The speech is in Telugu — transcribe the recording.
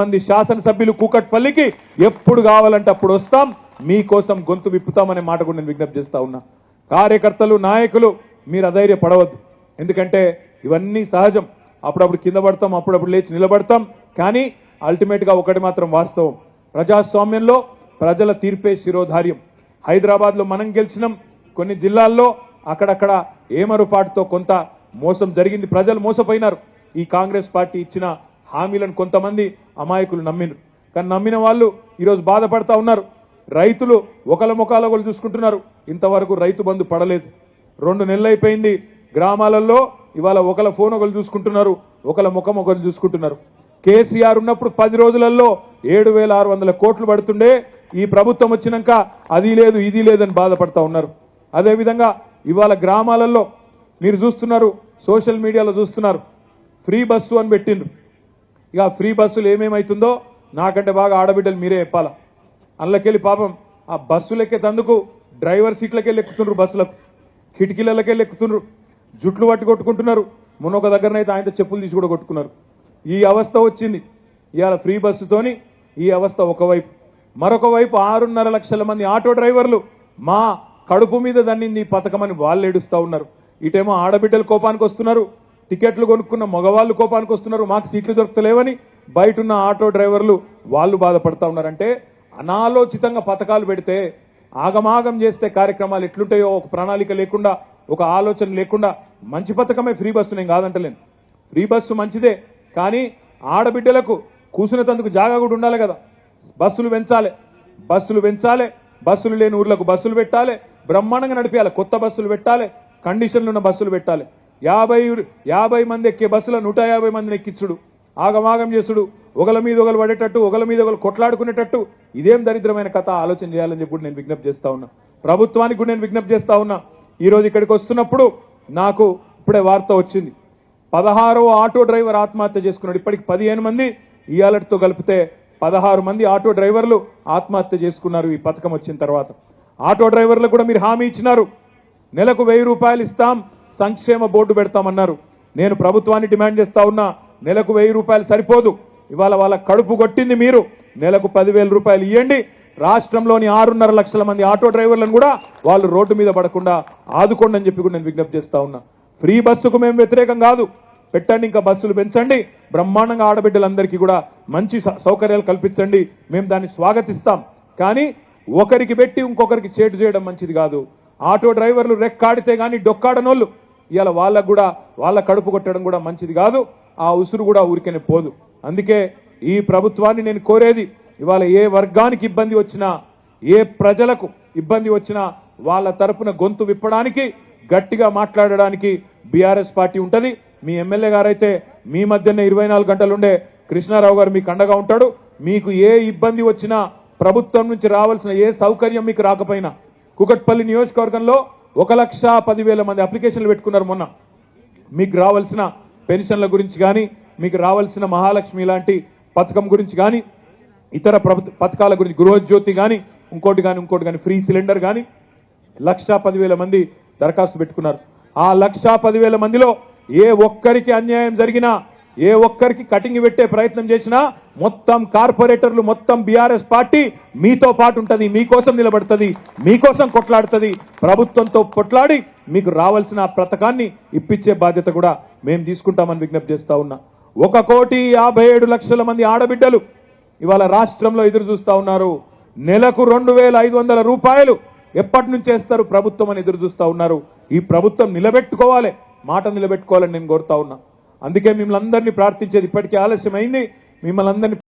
మంది శాసనసభ్యులు కూకట్పల్లికి ఎప్పుడు కావాలంటే అప్పుడు వస్తాం, మీకోసం గొంతు విప్పుతామనే మాట కూడా నేను విజ్ఞప్తి చేస్తా ఉన్నా. కార్యకర్తలు నాయకులు మీరు అధైర్యపడవద్దు, ఎందుకంటే ఇవన్నీ సహజం. అప్పుడప్పుడు కింద పడతాం, అప్పుడప్పుడు లేచి నిలబడతాం. కానీ అల్టిమేట్గా ఒకటి మాత్రం వాస్తవం, ప్రజాస్వామ్యంలో ప్రజల తీర్పే శిరోధార్యం. హైదరాబాద్లో మనం గెలిచినాం, కొన్ని జిల్లాల్లో అక్కడక్కడ ఏమరుపాటుతో కొంత మోసం జరిగింది, ప్రజలు మోసపోయినారు. ఈ కాంగ్రెస్ పార్టీ ఇచ్చిన హామీలను కొంతమంది అమాయకులు నమ్మినారు. కానీ నమ్మిన వాళ్ళు ఈరోజు బాధపడతా ఉన్నారు. రైతులు ఒకళ్ళ ముఖాలు ఒకళ్ళు చూసుకుంటున్నారు. ఇంతవరకు రైతు బంధు పడలేదు. 2 నెలలు అయిపోయింది. గ్రామాలలో ఇవాళ ఒకళ్ళ ఫోన్ ఒకళ్ళు చూసుకుంటున్నారు, ఒకళ్ళ ముఖం ఒకళ్ళు చూసుకుంటున్నారు. కేసీఆర్ ఉన్నప్పుడు 10 రోజులలో 7,600 కోట్లు పడుతుండే, ఈ ప్రభుత్వం వచ్చినాక అది లేదు ఇది లేదని బాధపడతా ఉన్నారు. అదేవిధంగా ఇవాళ గ్రామాలలో మీరు చూస్తున్నారు, సోషల్ మీడియాలో చూస్తున్నారు, ఫ్రీ బస్సు అని పెట్టిండ్రు. ఇక ఫ్రీ బస్సులు ఏమేమవుతుందో నాకంటే బాగా ఆడబిడ్డలు మీరే చెప్పాలా. అందులోకెళ్ళి పాపం ఆ బస్సులెక్కేందుకు డ్రైవర్ సీట్లకెళ్ళి ఎక్కుతుండ్రు, బస్సులకు కిటికీలకెళ్ళి ఎక్కుతుండ్రు, జుట్లు పట్టి కొట్టుకుంటున్నారు. మొన్న ఒక దగ్గరనైతే ఆయనతో చెప్పులు తీసి కూడా కొట్టుకున్నారు. ఈ అవస్థ వచ్చింది ఇవాళ ఫ్రీ బస్సుతోని. ఈ అవస్థ ఒకవైపు, మరొక వైపు 6.5 లక్షల మంది ఆటో డ్రైవర్లు మా కడుపు మీద దన్నింది ఈ పథకం అని వాళ్ళు ఏడుస్తూ ఉన్నారు. ఇటేమో ఆడబిడ్డలు కోపానికి వస్తున్నారు, టికెట్లు కొనుక్కున్న మగవాళ్ళు కోపానికి వస్తున్నారు, మాకు సీట్లు దొరకలేవని బయట ఉన్న ఆటో డ్రైవర్లు వాళ్ళు బాధపడతా ఉన్నారంటే, అనాలోచితంగా పథకాలు పెడితే, ఆగమాగం చేస్తే కార్యక్రమాలు ఎట్లుంటాయో ఒక ప్రణాళిక లేకుండా, ఒక ఆలోచన లేకుండా, మంచి పథకమే ఫ్రీ బస్సు, నేను కాదంటలేను, ఫ్రీ బస్సు మంచిదే. కానీ ఆడబిడ్డలకు కూసునేందుకు జాగా కూడా ఉండాలి కదా. బస్సులు పెంచాలి, బస్సులు పెంచాలి, బస్సులు లేని ఊర్లకు బస్సులు పెట్టాలి, బ్రహ్మాండంగా నడిపేయాలి, కొత్త బస్సులు పెట్టాలి, కండిషన్లు ఉన్న బస్సులు పెట్టాలి. 50 మంది ఎక్కే బస్సులో 150 మందిని ఎక్కించుడు, ఆగమాగం చేసుడు, ఒకళ్ళ మీద ఒకరు పడేటట్టు, ఒకళ్ళ మీద ఒకరు కొట్లాడుకునేటట్టు, ఇదేం దరిద్రమైన కథ, ఆలోచన చేయాలని చెప్పి నేను విజ్ఞప్తి చేస్తా ఉన్నా. ప్రభుత్వానికి కూడా నేను విజ్ఞప్తి చేస్తా ఉన్నా. ఈరోజు ఇక్కడికి వస్తున్నప్పుడు నాకు ఇప్పుడే వార్త వచ్చింది, 16వ ఆటో డ్రైవర్ ఆత్మహత్య చేసుకున్నాడు. ఇప్పటికి 15 మంది, ఇయాలటితో కలిపితే 16 మంది ఆటో డ్రైవర్లు ఆత్మహత్య చేసుకున్నారు ఈ పథకం వచ్చిన తర్వాత. ఆటో డ్రైవర్లకు కూడా మీరు హామీ ఇచ్చినారు, నెలకు 1000 రూపాయలు ఇస్తాం, సంక్షేమ బోర్డు పెడతామన్నారు. నేను ప్రభుత్వాన్ని డిమాండ్ చేస్తా ఉన్నా, నెలకు 1000 రూపాయలు సరిపోదు. ఇవాళ వాళ్ళ కడుపు కొట్టింది మీరు, నెలకు 10,000 రూపాయలు ఇవ్వండి. రాష్ట్రంలోని 6.5 లక్షల మంది ఆటో డ్రైవర్లను కూడా వాళ్ళు రోడ్డు మీద పడకుండా ఆదుకోండి అని చెప్పి కూడా నేను విజ్ఞప్తి చేస్తా ఉన్నా. ఫ్రీ బస్సుకు మేము వ్యతిరేకం కాదు, పెట్టండి, ఇంకా బస్సులు పెంచండి, బ్రహ్మాండంగా ఆడబిడ్డలందరికీ కూడా మంచి సౌకర్యాలు కల్పించండి, మేము దాన్ని స్వాగతిస్తాం. కానీ ఒకరికి పెట్టి ఇంకొకరికి చేటు చేయడం మంచిది కాదు. ఆటో డ్రైవర్లు రెక్కాడితే కానీ డొక్కాడనోళ్ళు ఇవాళ వాళ్ళకు కూడా వాళ్ళ కడుపు కొట్టడం కూడా మంచిది కాదు. ఆ ఉసురు కూడా ఊరికనే పోదు. అందుకే ఈ ప్రభుత్వాన్ని నేను కోరేది, ఇవాళ ఏ వర్గానికి ఇబ్బంది వచ్చినా, ఏ ప్రజలకు ఇబ్బంది వచ్చినా వాళ్ళ తరపున గొంతు విప్పడానికి, గట్టిగా మాట్లాడడానికి బీఆర్ఎస్ పార్టీ ఉంటుంది. మీ ఎమ్మెల్యే గారైతే మీ మధ్యనే 24 గంటలు ఉండే కృష్ణారావు గారు మీకు అండగా ఉంటాడు. మీకు ఏ ఇబ్బంది వచ్చినా, ప్రభుత్వం నుంచి రావాల్సిన ఏ సౌకర్యం మీకు రాకపోయినా, కూకట్పల్లి నియోజకవర్గంలో 1,10,000 మంది అప్లికేషన్లు పెట్టుకున్నారు మొన్న. మీకు రావాల్సిన పెన్షన్ల గురించి కానీ, మీకు రావాల్సిన మహాలక్ష్మి లాంటి పథకం గురించి కానీ, ఇతర పథకాల గురించి, గృహజ్యోతి కానీ, ఇంకోటి కానీ, ఫ్రీ సిలిండర్ కానీ 1,10,000 మంది దరఖాస్తు పెట్టుకున్నారు. ఆ 1,10,000 మందిలో ఏ ఒక్కరికి అన్యాయం జరిగినా, ఏ ఒక్కరికి కటింగ్ పెట్టే ప్రయత్నం చేసినా మొత్తం కార్పొరేటర్లు, మొత్తం బీఆర్ఎస్ పార్టీ మీతో పాటు ఉంటుంది, మీకోసం నిలబడుతుంది, మీకోసం కొట్లాడుతుంది. ప్రభుత్వంతో కొట్లాడి మీకు రావాల్సిన పథకాన్ని ఇప్పించే బాధ్యత కూడా మేము తీసుకుంటామని విజ్ఞప్తి చేస్తా ఉన్నా. 1,57,00,000 మంది ఆడబిడ్డలు ఇవాళ రాష్ట్రంలో ఎదురు చూస్తా ఉన్నారు. నెలకు 2,500 రూపాయలు ఎప్పటి నుంచి చేస్తారు ప్రభుత్వం అని ఎదురు చూస్తా ఉన్నారు. ఈ ప్రభుత్వం నిలబెట్టుకోవాలి, మాట నిలబెట్టుకోవాలని నేను కోరుతా ఉన్నా. అందుకే మిమ్మల్ని అందరినీ ప్రార్థించేది, ఇప్పటికే ఆలస్యమైంది, మిమ్మల్ని అందరినీ